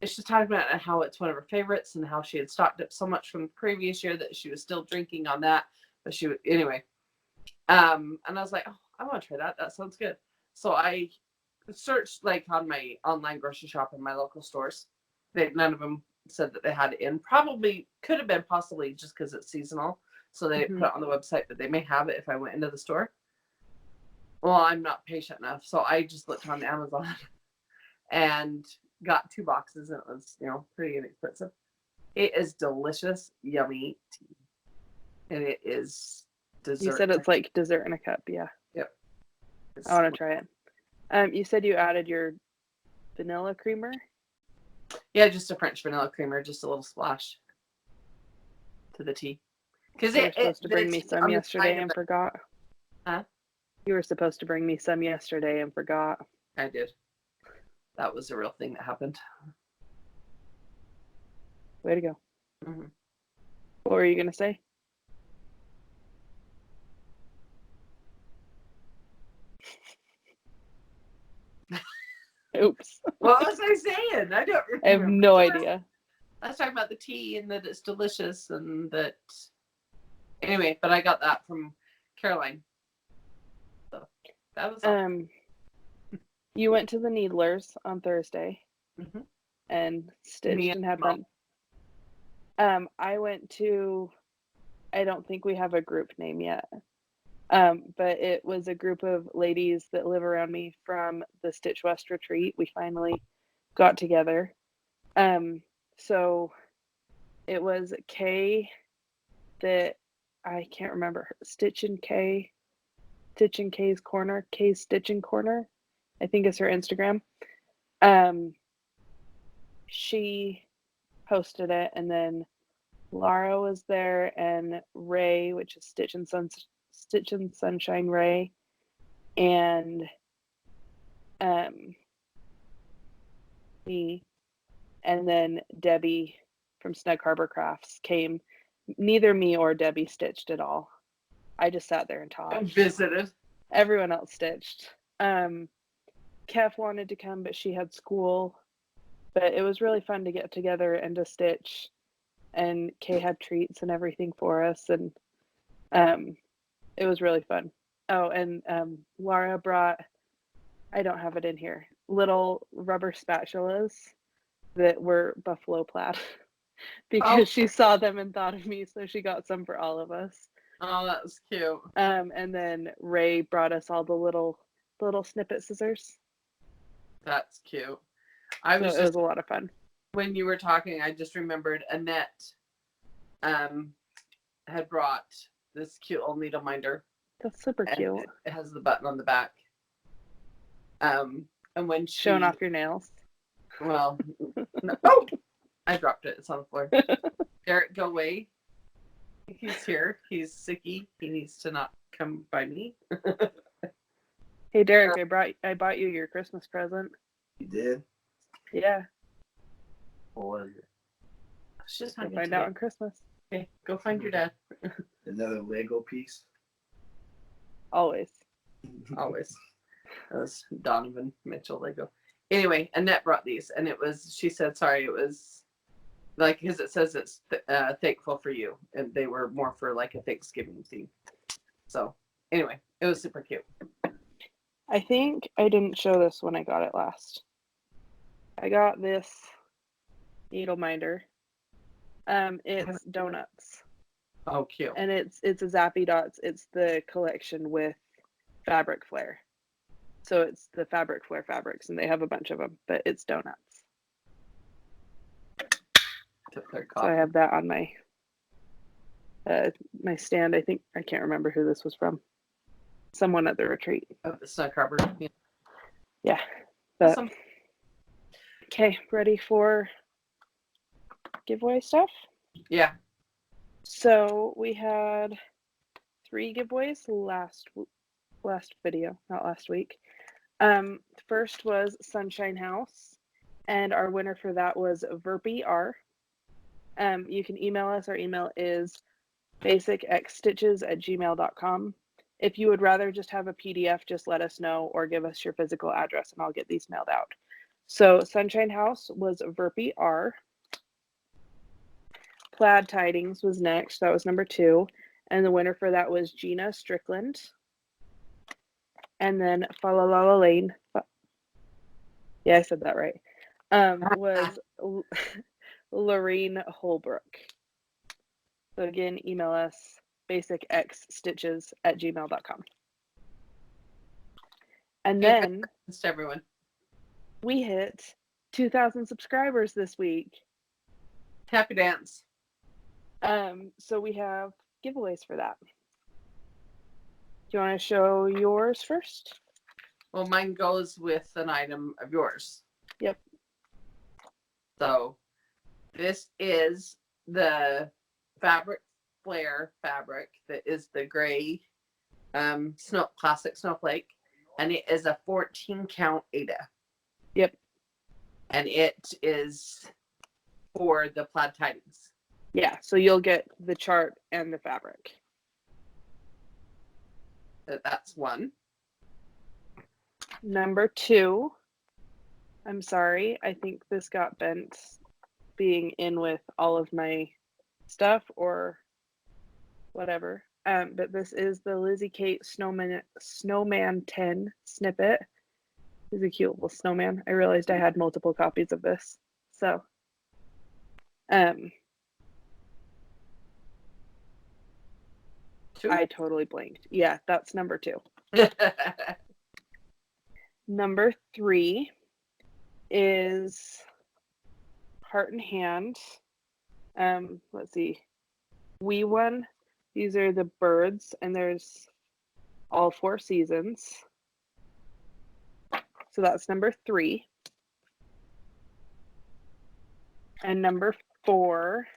S2: it's just talking about how it's one of her favorites and how she had stocked up so much from the previous year that she was still drinking on that. But anyway. And I was like, oh, I want to try that. That sounds good. So I searched like on my online grocery shop in my local stores. None of them said that they had it in. Probably could have been possibly just because it's seasonal. So they didn't put it on the website, but they may have it if I went into the store. Well, I'm not patient enough. So I just looked on Amazon and got 2 boxes, and it was, pretty inexpensive. It is delicious, yummy tea. And it is dessert.
S1: You said it's like dessert in a cup, yeah.
S2: Yep.
S1: I want to try it. You said you added your vanilla creamer?
S2: Yeah, just a French vanilla creamer, just a little splash to the tea. Because
S1: you were supposed to bring me some yesterday and forgot.
S2: Huh?
S1: You were supposed to bring me some yesterday and forgot.
S2: I did. That was a real thing that happened.
S1: Way to go.
S2: Mm-hmm.
S1: What were you going to say? Oops.
S2: What was I saying? I don't remember.
S1: I have no idea.
S2: I was talking about the tea and that it's delicious and that. Anyway, but I got that from Caroline. So that was all.
S1: You went to the Needlers on Thursday and stitched and had fun. I went to, I don't think we have a group name yet, but it was a group of ladies that live around me from the Stitch West retreat. We finally got together. So it was Kay that I can't remember her, Stitch and Kay's Corner, Kay's Stitching Corner, I think is her Instagram. She posted it, and then Laura was there, and Ray, which is Stitch and Sunshine Ray, and me, and then Debbie from Snug Harbor Crafts came. Neither me or Debbie stitched at all. I just sat there and talked.
S2: And visited.
S1: Everyone else stitched. Kev wanted to come, but she had school. But it was really fun to get together and to stitch. And Kay had treats and everything for us, and it was really fun. Oh, and Laura brought, I don't have it in here, little rubber spatulas that were buffalo plaid because she saw them and thought of me, so she got some for all of us.
S2: Oh, that was cute.
S1: And then Ray brought us all the little snippet scissors.
S2: That's cute. I
S1: So
S2: was
S1: it
S2: just
S1: was a lot of fun.
S2: when you were talking, I just remembered Annette had brought this cute old needle minder.
S1: That's super
S2: And
S1: cute.
S2: it has the button on the back. And when she
S1: Showing off your nails.
S2: well, no, oh, I dropped it. It's on the floor. Derek, go away. He's here. He's sicky. He needs to not come by me.
S1: Hey Derek, I bought you your Christmas present.
S3: You did?
S1: Yeah.
S3: What was it?
S2: She's
S1: We'll
S2: not
S1: find out on Christmas.
S2: Okay, go find your dad.
S3: Another Lego piece?
S1: Always.
S2: Always. That was Donovan Mitchell Lego. Anyway, Annette brought these, and she said, sorry, it was like, because it says it's thankful for you, and they were more for like a Thanksgiving theme. So anyway, it was super cute.
S1: I think I didn't show this when I got it last. I got this needle minder. It's donuts.
S2: Oh, cute.
S1: And it's a Zappy Dots. It's the collection with Fabric Flare. So it's the Fabric Flare fabrics, and they have a bunch of them, but it's donuts. So I have that on my my stand. I think I can't remember who this was from. Someone at the retreat.
S2: Oh, the snow cover.
S1: Yeah. But,
S2: Awesome.
S1: Okay, ready for giveaway stuff?
S2: Yeah.
S1: So we had 3 giveaways last video, not last week. First was Sunshine House, and our winner for that was Virpi R. You can email us. Our email is basicxstitches@gmail.com. If you would rather just have a PDF, just let us know or give us your physical address and I'll get these mailed out. So Sunshine House was Virpi R. Plaid Tidings was next. That was number 2. And the winner for that was Gina Strickland. And then Firework Lane. Yeah, I said that right. Was Lorene Holbrook. So again, email us basicxstitches@gmail.com. And then
S2: to everyone.
S1: We hit 2,000 subscribers this week.
S2: Happy dance.
S1: So we have giveaways for that. Do you want to show yours first?
S2: Well, mine goes with an item of yours.
S1: Yep.
S2: So this is the Fabric Flare fabric that is the gray classic snowflake, and it is a 14 count Ada.
S1: Yep.
S2: And it is for the Plaid Tidings.
S1: Yeah, so you'll get the chart and the fabric.
S2: That's one.
S1: Number 2, I'm sorry, I think this got bent being in with all of my stuff or whatever. But this is the Lizzie Kate Snowman 10 snippet. He's a cute little snowman. I realized I had multiple copies of this. So, I totally blanked. Yeah, that's number 2. Number 3 is Heart and Hand. Let's see. We won. These are the birds, and there's all 4 seasons. So that's number 3. And number 4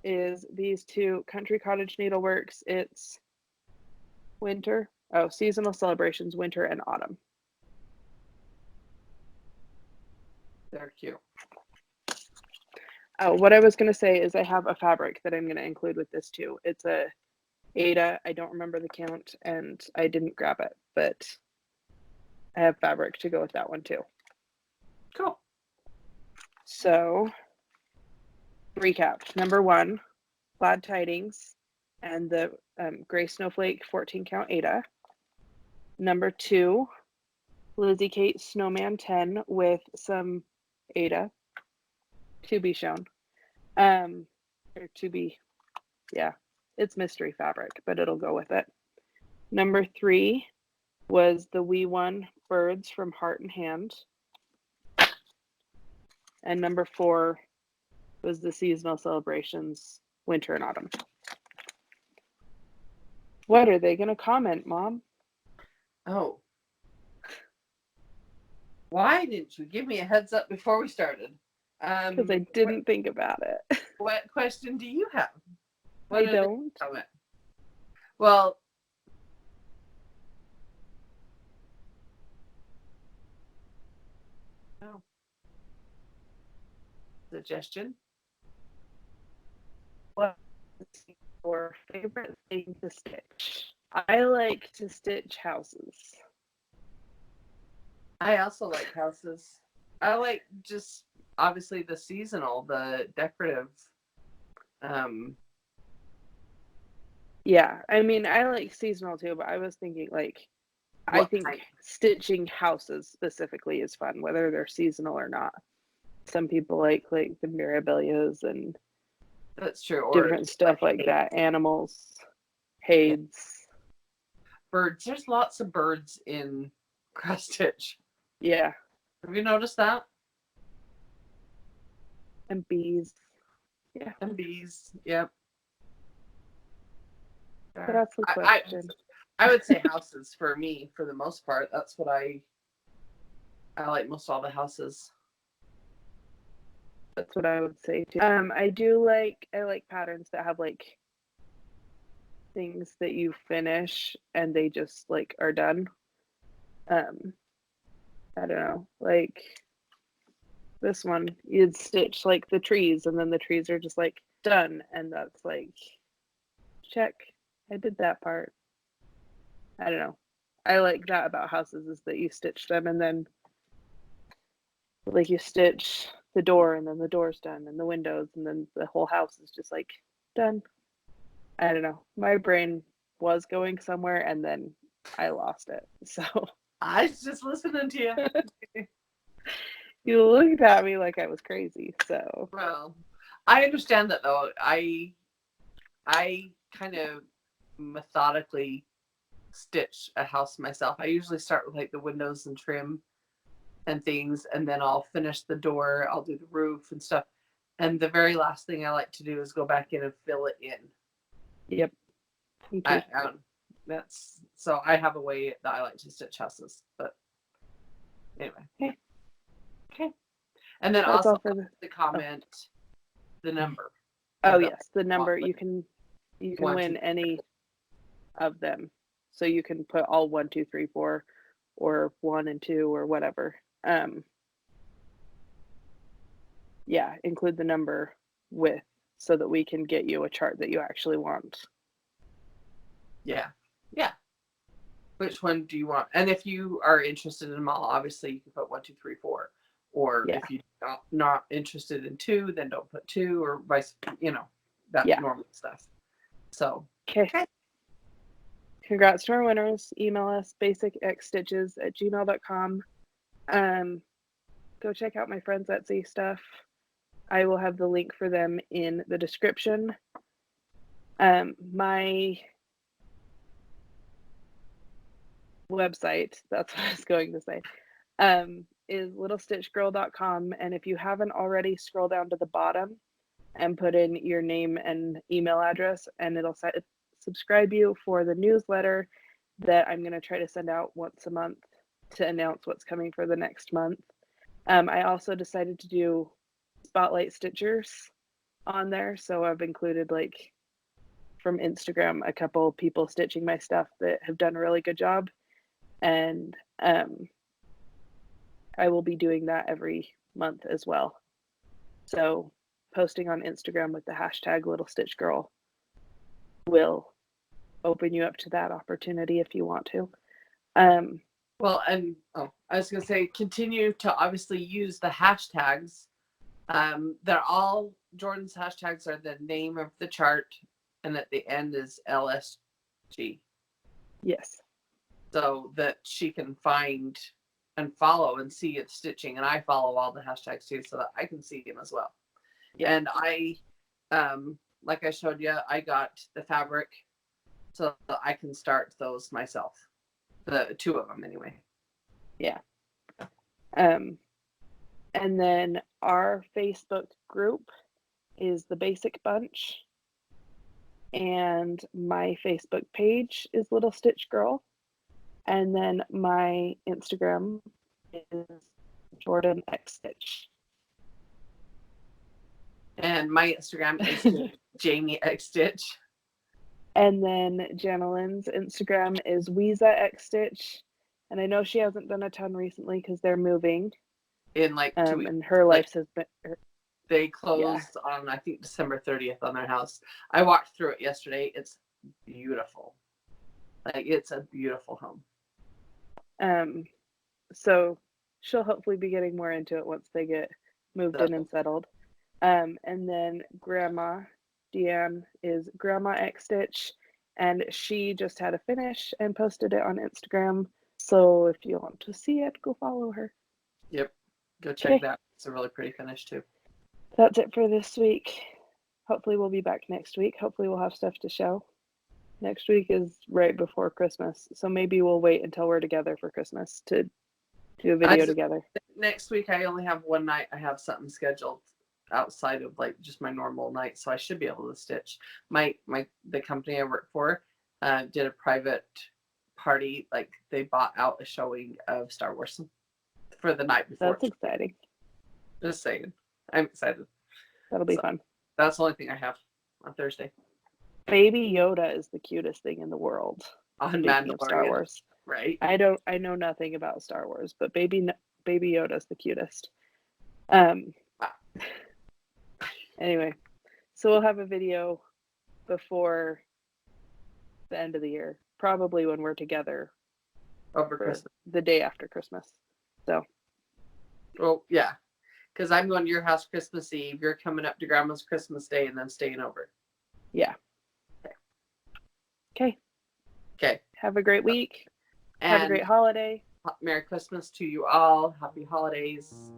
S1: is these 2 Country Cottage Needleworks. It's seasonal celebrations, winter and autumn.
S2: They're cute.
S1: Oh, what I was going to say is I have a fabric that I'm going to include with this too. It's a Ada. I don't remember the count and I didn't grab it, but I have fabric to go with that one too.
S2: Cool.
S1: So, recap. Number 1, Plaid Tidings and the Gray Snowflake 14 count Ada. Number 2, Lizzie Kate Snowman 10 with some Ada to be shown. Or to be, yeah, it's mystery fabric, but it'll go with it. Number 3 was the We Won Birds from Heart and Hand. And number 4 was the seasonal celebrations, winter and autumn. What are they going to comment, Mom?
S2: Oh. Why didn't you give me a heads up before we started?
S1: Because I didn't think about it.
S2: What question do you have?
S1: I don't.
S2: Well, no. Suggestion?
S1: What's your favorite thing to stitch? I like to stitch houses.
S2: I also like houses. I like just obviously the seasonal, the decorative.
S1: Yeah, I mean, I like seasonal too, but I was thinking like, I
S2: What
S1: think
S2: kind?
S1: stitching houses specifically is fun, whether they're seasonal or not. Some people like the mirabilias and
S2: That's true. Or
S1: different stuff like
S2: hay.
S1: that. Animals, hades.
S2: Birds. There's lots of birds in cross stitch.
S1: Yeah,
S2: Have you noticed that?
S1: and bees. Yeah,
S2: And bees. Yep.
S1: but that's the
S2: I,
S1: question.
S2: I would say houses for me, for the most part. That's what I like most all the houses.
S1: That's what I would say too. I like patterns that have like things that you finish and they just like are done. I don't know, like this one, you'd stitch like the trees and then the trees are just like done, and that's like, check, I did that part. I don't know. I like that about houses is that you stitch them and then like you stitch the door and then the door's done and the windows and then the whole house is just like done. I don't know. My brain was going somewhere and then I lost it. So
S2: I was just listening to you.
S1: you looked at me like I was crazy. So
S2: Well, I understand that though. I kind of methodically stitch a house myself. I usually start with like the windows and trim and things, and then I'll finish the door. I'll do the roof and stuff. And the very last thing I like to do is go back in and fill it in.
S1: yep. Me too.
S2: That's so I have a way that I like to stitch houses. But anyway. Okay. And then
S1: That's
S2: also
S1: all for
S2: the comment, the number.
S1: Oh
S2: of the-
S1: yes, the number you can
S2: One,
S1: win
S2: two,
S1: any of them. So you can put all 1, 2, 3, 4, or 1 and 2 or whatever. Yeah, include the number with so that we can get you a chart that you actually want.
S2: Yeah. Yeah. Which one do you want? And if you are interested in them all, obviously you can put 1, 2, 3, 4. Or
S1: Yeah.
S2: if you're not interested in 2, then don't put 2 or vice, that
S1: Yeah.
S2: normal stuff. So,
S1: Okay. Congrats to our winners. Email us basicxstitches@gmail.com. Go check out my friends Etsy stuff. I will have the link for them in the description. My website, that's what I was going to say, is littlestitchgirl.com. And if you haven't already, scroll down to the bottom and put in your name and email address, and it'll subscribe you for the newsletter that I'm going to try to send out once a month to announce what's coming for the next month. I also decided to do spotlight stitchers on there, so I've included like from Instagram a couple people stitching my stuff that have done a really good job, and I will be doing that every month as well. So posting on Instagram with the hashtag Little Stitch Girl will open you up to that opportunity if you want to.
S2: well, and I was going to say, continue to obviously use the hashtags. They're all Jordan's hashtags are the name of the chart, and at the end is LSG.
S1: Yes.
S2: So that she can find and follow and see it stitching. And I follow all the hashtags too, so that I can see them as well. Yeah. And I, like I showed you, I got the fabric so that I can start those myself. The 2 of them anyway.
S1: Yeah. And And then our Facebook group is the Basic Bunch. And my Facebook page is Little Stitch Girl. And then my Instagram is Jorden X Stitch.
S2: And my Instagram is Jami X Stitch.
S1: And then Janalyn's Instagram is Weeza X Stitch. And I know she hasn't done a ton recently because they're moving.
S2: In like 2 weeks.
S1: And her life has been.
S2: They closed on, I think, December 30th on their house. I walked through it yesterday. It's beautiful. Like, it's a beautiful home.
S1: So she'll hopefully be getting more into it once they get moved in and settled. And then Grandma DeAnn is Grandma X Stitch, and she just had a finish and posted it on Instagram. So if you want to see it, go follow her.
S2: Yep. Go check that. It's a really pretty finish too.
S1: That's it for this week. Hopefully we'll be back next week. Hopefully we'll have stuff to show. Next week is right before Christmas, so maybe we'll wait until we're together for Christmas to do a video together.
S2: Next week I only have one night. I have something scheduled outside of like just my normal night, so I should be able to stitch. The company I work for did a private party. Like, they bought out a showing of Star Wars for the night before.
S1: That's exciting.
S2: Just saying. I'm excited.
S1: That'll be fun.
S2: That's the only thing I have on Thursday.
S1: Baby Yoda is the cutest thing in the world.
S2: On
S1: Speaking of Star Wars.
S2: Right?
S1: I know nothing about Star Wars, but Baby Yoda's the cutest. Anyway, so we'll have a video before the end of the year, probably when we're together
S2: over Christmas,
S1: the day after Christmas. So,
S2: well, yeah, because I'm going to your house Christmas Eve. You're coming up to Grandma's Christmas Day and then staying over.
S1: Yeah. Okay. Have a great week.
S2: And
S1: have a great holiday.
S2: Merry Christmas to you all. Happy holidays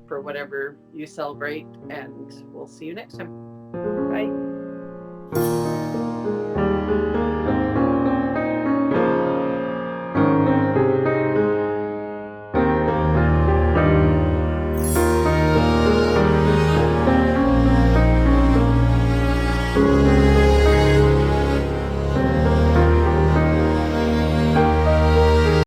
S2: for whatever you celebrate, and we'll see you next time.
S1: Bye.